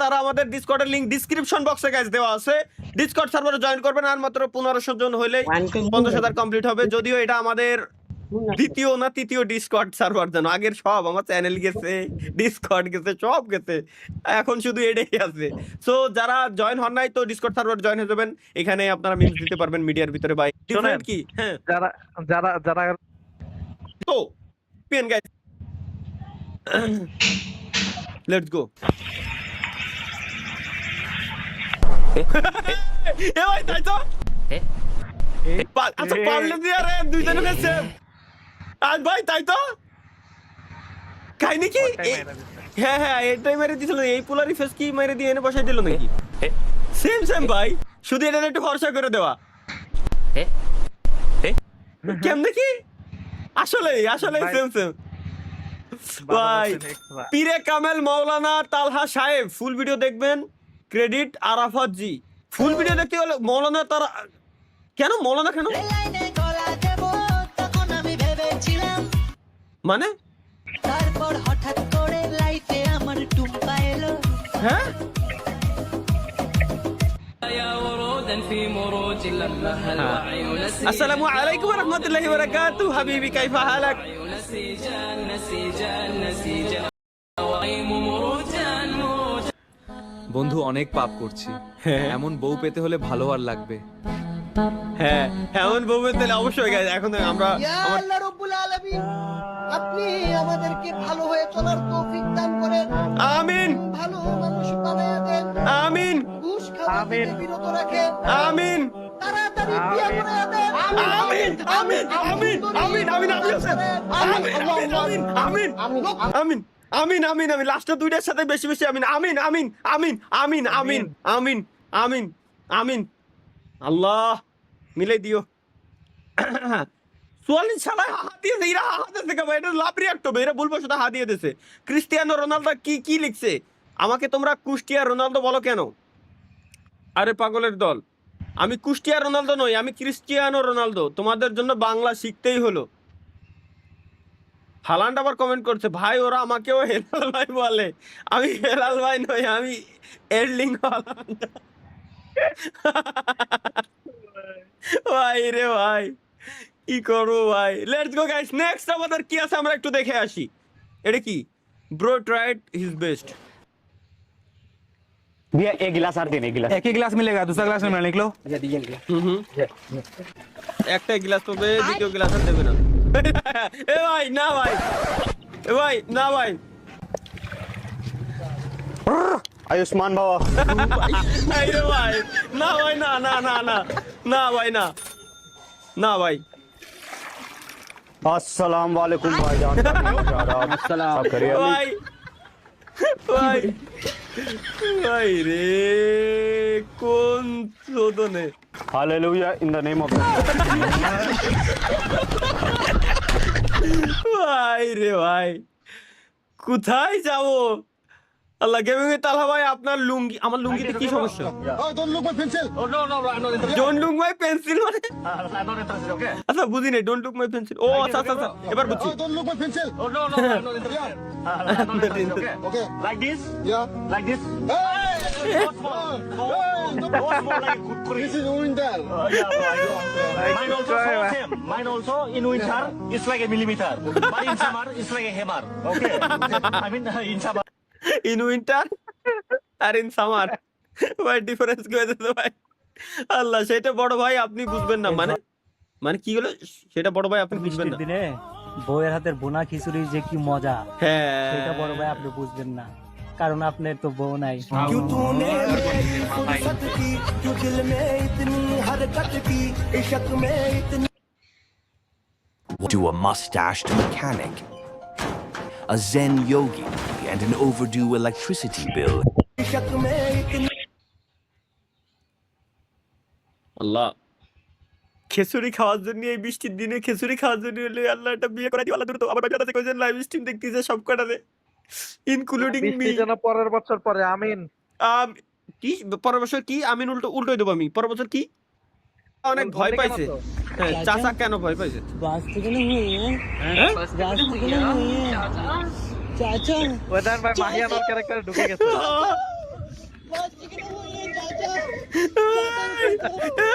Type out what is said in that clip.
তারা আমাদের ডিসকর্ডের link description বক্সে গাইস দেওয়া আছে। ডিসকর্ড সার্ভারে জয়েন করবেন, আর মাত্র 1500 জন হইলে 50,000 কমপ্লিট হবে। যদিও এটা আমাদের দ্বিতীয় না তৃতীয় ডিসকর্ড সার্ভার, জানো আগের সব আমার চ্যানেল গেছে, ডিসকর্ড গেছে, সব গেছে, এখন শুধু এটাই আছে। সো যারা জয়েন হন নাই তো ডিসকর্ড সার্ভার জয়েন হয়ে যাবেন, এখানে আপনারা মিমস দিতে পারবেন মিডিয়ার ভিতরে। ভাই ডিফারেন্ট কি? হ্যাঁ, যারা যারা যারা তো পিএন গাইস, লেটস গো। এ ভাই তাই তো আচ্ছা পারলে দিয়ে রে দুইজনের সেম আজ ভাই, তাই তো কাহিনী কি? হ্যাঁ হ্যাঁ এটাই মেরে দিছিল, এই পোলারি ফেস কি মেরে দিয়ে এনে বসাই দিল নাকি? সেম সেম ভাই, শুধু এটা একটু খরচা করে দেওয়া। কেমনে কি? আসলে আসলে সেম সেম ভাই। পীরে কামেল মাওলানা তালহা সাহেব ফুল ভিডিও দেখবেন, ক্রেডিট আরাফাত জি। ফুল ভিডিও দেখতে হলে মাওলানা তারা কেন? মাওলানা কেন মানে? তারপর হঠাৎ করে লাইফে আমার টুম্পা এলো। হ্যাঁ আসসালামু আলাইকুম ওয়া রাহমাতুল্লাহি ওয়া বারাকাতুহু। হাবিবি কাইফা হালাক? বন্ধু অনেক পাপ করছি, এমন বউ পেতে হলে ভালো আর লাগবে। হ্যাঁ এমন বউ পেতে অবশ্যই গাইস। এখন আমরা ইয়া আল্লাহ রাব্বুল আলামিন, আপনি আমাদেরকে ভালো হয়ে চলার তৌফিক দান করেন। আমিন ভালো মানুষ বানায়া দেন। আমিন ঘুষ খাওয়া থেকে বিরত রাখেন। আমিন তাড়াতাড়ি বিয়ে করায়া দেন। আমিন আমিন আমিন আমিন আমিন আমিন আমিন আমিন আমিন আমিন আমিন লাস্টে দুইটার সাথে বেশি বেশি আমিন আমিন আমিন আমিন আমিন আমিন আমিন আমিন আমিন। আল্লাহ মিলাই দিও। 44 সালে হাত দিয়ে এরা হাত থেকে ভাই, এটা লাভ রিয়াক্ট হবে, এরা বলবো শুধু হাত দিয়ে দিয়েছে। ক্রিস্টিয়ানো রোনালদো কি কি লিখছে? আমাকে তোমরা কুষ্টিয়া রোনালদো বলো কেন? আরে পাগলের দল, আমি কুষ্টিয়া রোনালদো নই, আমি ক্রিস্টিয়ানো রোনালদো। তোমাদের জন্য বাংলা শিখতেই হলো। হালান্ড আবার কমেন্ট করছে, ভাই ওরা আমাকেও হেলাল ভাই বলে। আমি হেলাল ভাই নই, আমি এরলিং হালান্ড। ভাই রে ভাই কি করবো ভাই। লেটস গো গাইস, নেক্সট আমাদের কি আছে আমরা একটু দেখে আসি। এটা কি? Bro tried his best. भैया एक गिलास और देने, एक गिलास। एक ही गिलास मिलेगा, दूसरा गिलास में निकलो। একটা গ্লাস পাবে, দ্বিতীয় গ্লাস আর দেবে না। এ ভাই না ভাই, এ ভাই না ভাই, आयुष्मान बाबा। এই রে ভাই না ভাই, না না না না না ভাই, না না ভাই। अस्सलाम वालेकुम भाईजान। अस्सलाम करिए। ভাই ভাই ভাই রে কোন শোধনে? Hallelujah in the name of. ভাই রে ভাই কোথায় যাবো? আল্লাহ গেমিং তালহা ভাই আপনার লুঙ্গি, আমার লুঙ্গিতে কি সমস্যা? ডোন্ট লুক মাই পেন্সিল মানে? আচ্ছা বুঝি নাই, ডোন্ট লুক মাই পেন্সিল। ও আচ্ছা আচ্ছা আচ্ছা এবার বুঝছি। Like this? Yeah. Like this? This is winter. Mine also same. Mine also in winter it's like a millimeter, but in summer it's like a hammer. Okay. I mean in summer. In winter আর in summer ভাই difference করে দিতে ভাই। আল্লাহ সেটা বড় ভাই আপনি বুঝবেন না, মানে মানে কি হলো সেটা বড় ভাই আপনি বুঝবেন না। দিনে বউয়ের হাতের বোনা খিচুড়ির যে কি মজা, হ্যাঁ সেটা বড় ভাই আপনি বুঝবেন না, কারণ আপনার তো বউ নাই। To a mustached mechanic, a Zen yogi, and an overdue electricity bill. আল্লাহ খেসুরি খাওয়ার জন্য, এই বৃষ্টির দিনে খেসুরি খাওয়ার জন্য হলে আল্লাহ একটা বিয়ে করে দিও আল্লাহ দ্রুত। আমার বাচ্চাটা কইছেন লাইভ স্ট্রিম দেখতেছে সব কটাতে ইনক্লুডিং মি। যেন পরের বছর পরে আমিন। কি পরের বছর কি? আমিন উল্টোই দেবো আমি। পরের বছর কি? অনেক ভয় পাইছে। হ্যাঁ চাচা কেন ভয় পাইছে? ওয়েদার ভাই মাহিয়ানোর ক্যারেক্টারে ঢুকে গেছে। এ